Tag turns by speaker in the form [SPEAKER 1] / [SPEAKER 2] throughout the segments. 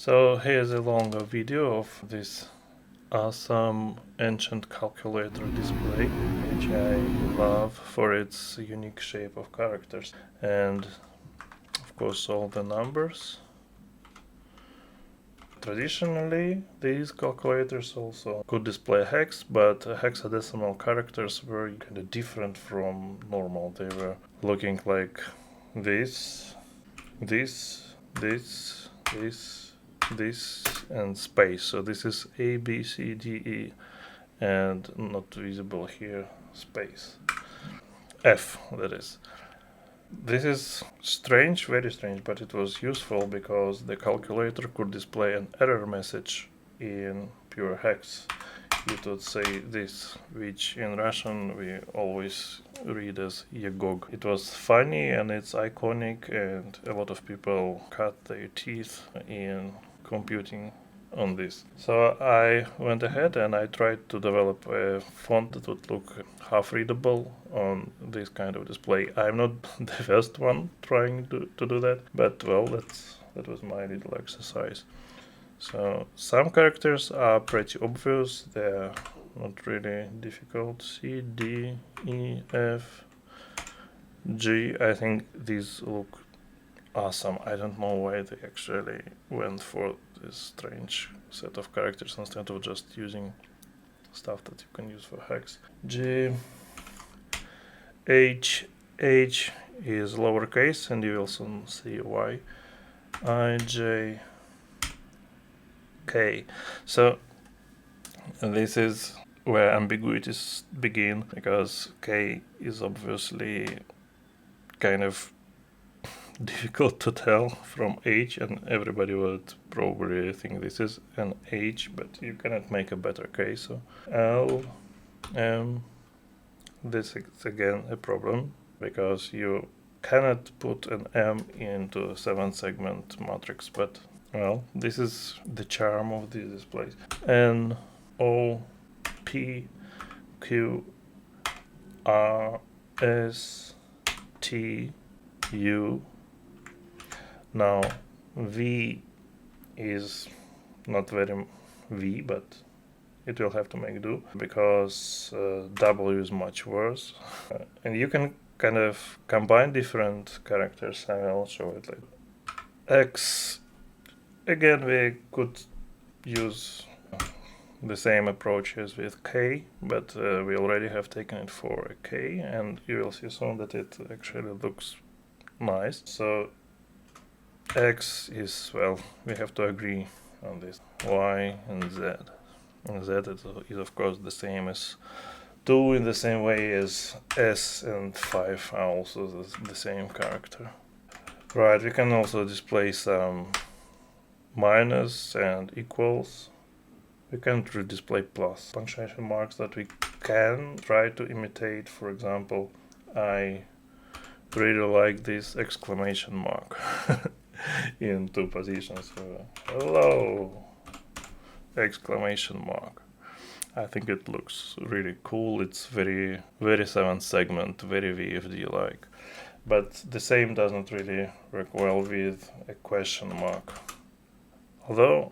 [SPEAKER 1] So here's a longer video of this awesome ancient calculator display, which I love for its unique shape of characters and of course all the numbers. Traditionally, these calculators also could display hex, but hexadecimal characters were kind of different from normal. They were looking like this, and space. So this is A, B, C, D, E, and not visible here, space. F, that is. This is strange, very strange, but it was useful because the calculator could display an error message in pure hex. It would say this, which in Russian we always read as Yegog. It was funny and it's iconic, and a lot of people cut their teeth in computing on this. So I went ahead and I tried to develop a font that would look half readable on this kind of display. I'm not the first one trying to do that, but well, that was my little exercise. So some characters are pretty obvious, they're not really difficult. C, D, E, F, G. I think these look awesome. I don't know why they actually went for this strange set of characters instead of just using stuff that you can use for hex. G, H is lowercase, and you will soon see why. I, J, K. So this is where ambiguities begin, because K is obviously kind of difficult to tell from H, and everybody would probably think this is an H, but you cannot make a better K. So L, M, this is again a problem because you cannot put an M into a 7-segment matrix, but well, this is the charm of these displays. N, O, P, Q, R, S, T, U. Now V is not very V, but it will have to make do because W is much worse. And you can kind of combine different characters. I will show it later. X, again, we could use the same approach as with K, but we already have taken it for a K, and you will see soon that it actually looks nice. So X is, well, we have to agree on this. Y and Z. And Z is of course the same as 2 in the same way as S and 5 are also the same character. Right, we can also display some minus and equals. We can't really display plus. Punctuation marks that we can try to imitate. For example, I really like this exclamation mark in 2 positions. Hello! Exclamation mark. I think it looks really cool. It's very 7-segment, very VFD like. But the same doesn't really work well with a question mark. Although,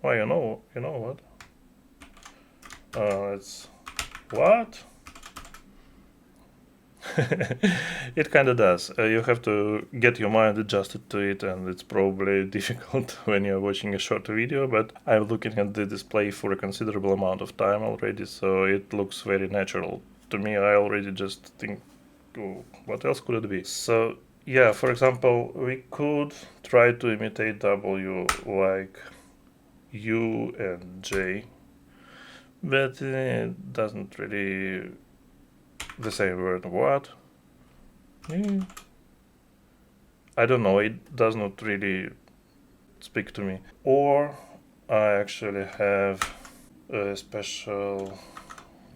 [SPEAKER 1] well, you know what? It's what? It kind of does. You have to get your mind adjusted to it, and it's probably difficult when you're watching a short video, but I'm looking at the display for a considerable amount of time already, so it looks very natural to me. I already just think, oh, what else could it be? So yeah, for example, we could try to imitate W like U and J, but it doesn't really the same word. What? I don't know, it does not really speak to me. Or I actually have a special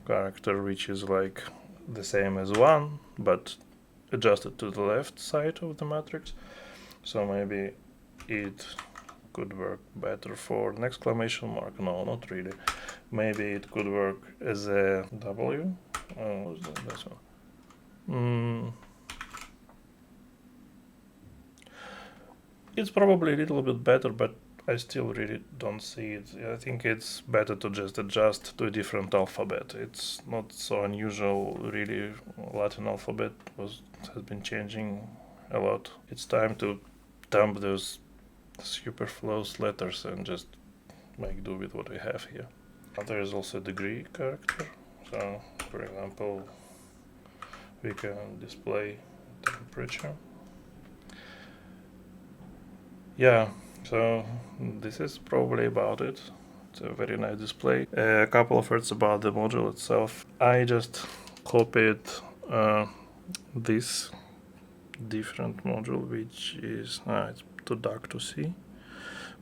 [SPEAKER 1] character which is like the same as 1, but adjusted to the left side of the matrix. So maybe it could work better for an exclamation mark. No, not really. Maybe it could work as a W. Oh, this one. It's probably a little bit better, but I still really don't see it. I think it's better to just adjust to a different alphabet. It's not so unusual, really. Latin alphabet has been changing a lot. It's time to dump those superfluous letters and just make do with what we have here. There is also a degree character. So, for example, we can display temperature. Yeah, so this is probably about it. It's a very nice display. A couple of words about the module itself. I just copied this different module, which is it's too dark to see.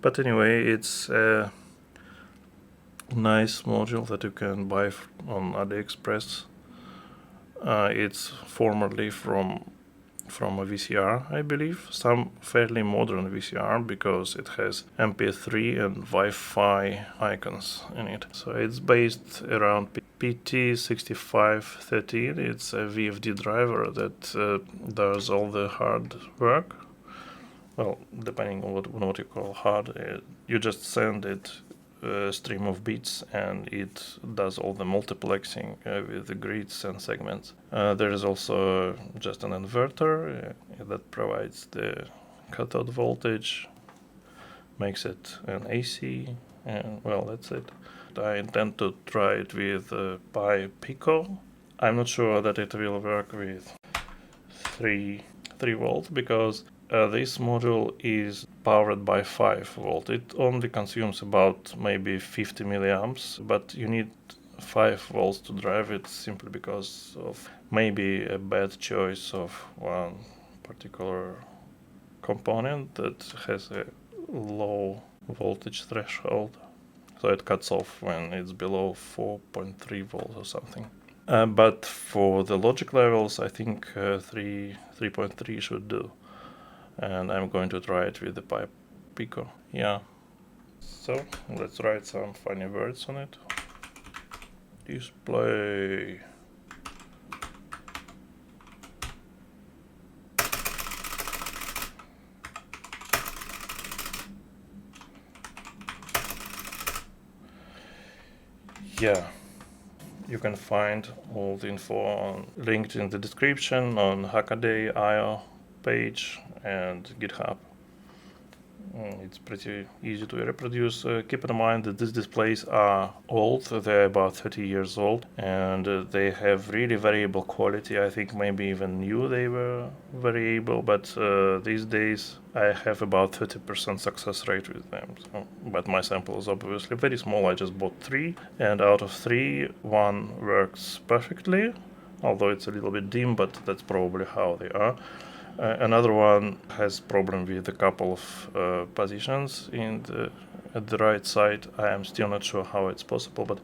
[SPEAKER 1] But anyway, it's a nice module that you can buy on AliExpress. It's formerly from a VCR, I believe, some fairly modern VCR, because it has MP3 and Wi-Fi icons in it. So it's based around PT6513. It's a VFD driver that does all the hard work. Well, depending on what you call hard, you just send it a stream of bits and it does all the multiplexing with the grids and segments. There is also just an inverter that provides the cathode voltage, makes it an AC, and well, that's it. I intend to try it with Pi Pico. I'm not sure that it will work with 3 volts, because this module is powered by 5 volt. It only consumes about maybe 50 milliamps, but you need 5 volts to drive it, simply because of maybe a bad choice of one particular component that has a low voltage threshold. So it cuts off when it's below 4.3 volts or something. But for the logic levels, I think 3.3 should do. And I'm going to try it with the Pi Pico. Yeah. So let's write some funny words on it. Display. Yeah. You can find all the info linked in the description on Hackaday.io page and GitHub. It's pretty easy to reproduce. Keep in mind that these displays are old, they're about 30 years old, and they have really variable quality. I think maybe even new they were variable, but these days I have about 30% success rate with them. So, but my sample is obviously very small. I just bought 3, and out of 3, 1 works perfectly, although it's a little bit dim, but that's probably how they are. Another one has problem with a couple of positions at the right side. I am still not sure how it's possible, but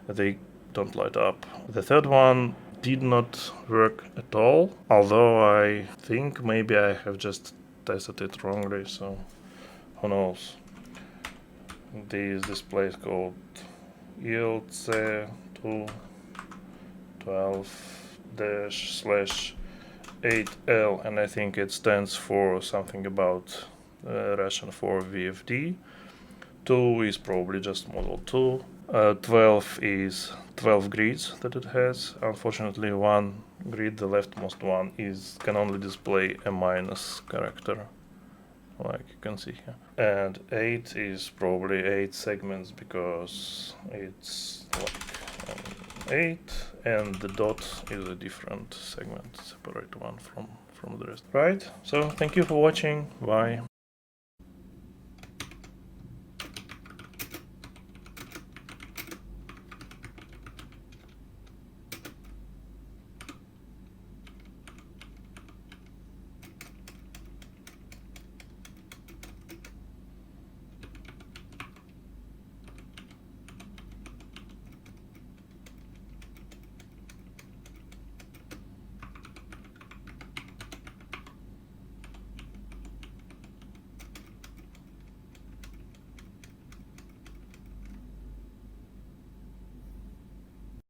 [SPEAKER 1] they don't light up. The third one did not work at all, although I think maybe I have just tested it wrongly, so who knows. This display is called ILC2-12/8L, and I think it stands for something about Russian for VFD. 2 is probably just model 2. 12 is 12 grids that it has. Unfortunately, one grid, the leftmost one, can only display a minus character, like you can see here. And 8 is probably 8 segments, because it's like 8, and the dot is a different segment, separate one from the rest. Right, so thank you for watching, bye.